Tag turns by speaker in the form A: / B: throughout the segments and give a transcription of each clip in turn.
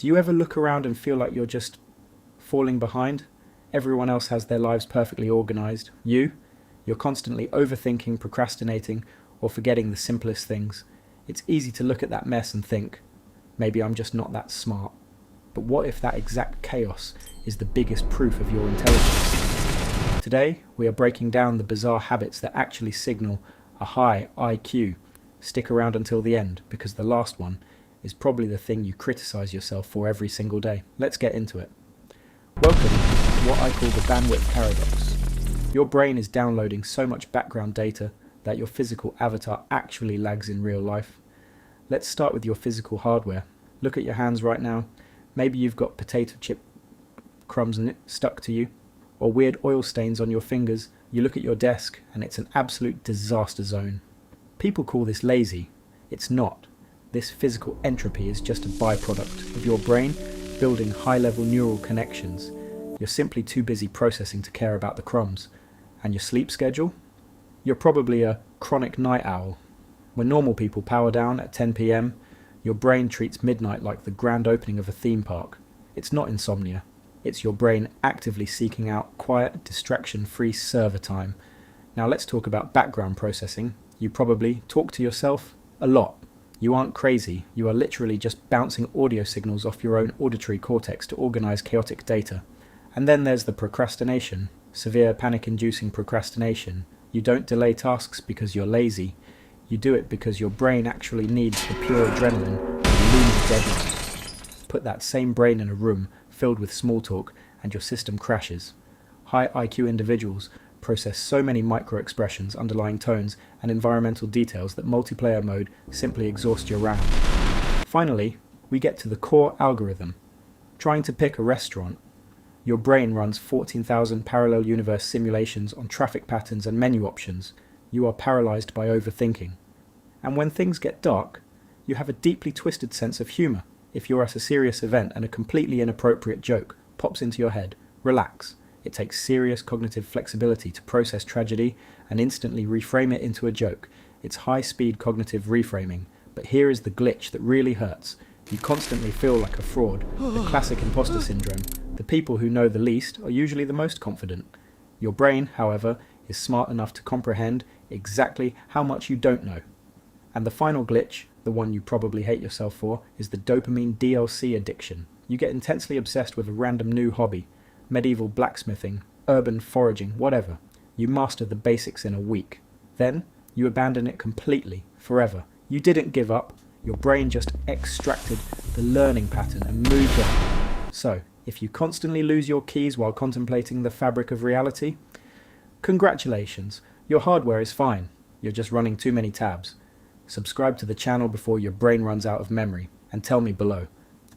A: Do you ever look around and feel like you're just falling behind? Everyone else has their lives perfectly organised. You're constantly overthinking, procrastinating, or forgetting the simplest things. It's easy to look at that mess and think, maybe I'm just not that smart. But what if that exact chaos is the biggest proof of your intelligence? Today, we are breaking down the bizarre habits that actually signal a high IQ. Stick around until the end, because the last one is probably the thing you criticise yourself for every single day. Let's get into it. Welcome to what I call the bandwidth paradox. Your brain is downloading so much background data that your physical avatar actually lags in real life. Let's start with your physical hardware. Look at your hands right now. Maybe you've got potato chip crumbs stuck to you, or weird oil stains on your fingers. You look at your desk and it's an absolute disaster zone. People call this lazy. It's not. This physical entropy is just a byproduct of your brain building high-level neural connections. You're simply too busy processing to care about the crumbs. And your sleep schedule? You're probably a chronic night owl. When normal people power down at 10 p.m, your brain treats midnight like the grand opening of a theme park. It's not insomnia. It's your brain actively seeking out quiet, distraction-free server time. Now let's talk about background processing. You probably talk to yourself a lot. You aren't crazy. You are literally just bouncing audio signals off your own auditory cortex to organize chaotic data. And then there's the procrastination. Severe panic-inducing procrastination. You don't delay tasks because you're lazy. You do it because your brain actually needs the pure adrenaline of a looming deadline. Put that same brain in a room filled with small talk and your system crashes. High IQ individuals process so many micro-expressions, underlying tones, and environmental details that multiplayer mode simply exhausts your RAM. Finally, we get to the core algorithm. Trying to pick a restaurant. Your brain runs 14,000 parallel universe simulations on traffic patterns and menu options. You are paralyzed by overthinking. And when things get dark, you have a deeply twisted sense of humor. If you're at a serious event and a completely inappropriate joke pops into your head, relax. It takes serious cognitive flexibility to process tragedy and instantly reframe it into a joke. It's high-speed cognitive reframing. But here is the glitch that really hurts. You constantly feel like a fraud, the classic imposter syndrome. The people who know the least are usually the most confident. Your brain, however, is smart enough to comprehend exactly how much you don't know. And the final glitch, the one you probably hate yourself for, is the dopamine DLC addiction. You get intensely obsessed with a random new hobby. Medieval blacksmithing, urban foraging, whatever. You master the basics in a week. Then, you abandon it completely, forever. You didn't give up. Your brain just extracted the learning pattern and moved on. So, if you constantly lose your keys while contemplating the fabric of reality, congratulations, your hardware is fine. You're just running too many tabs. Subscribe to the channel before your brain runs out of memory, and tell me below,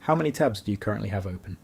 A: how many tabs do you currently have open?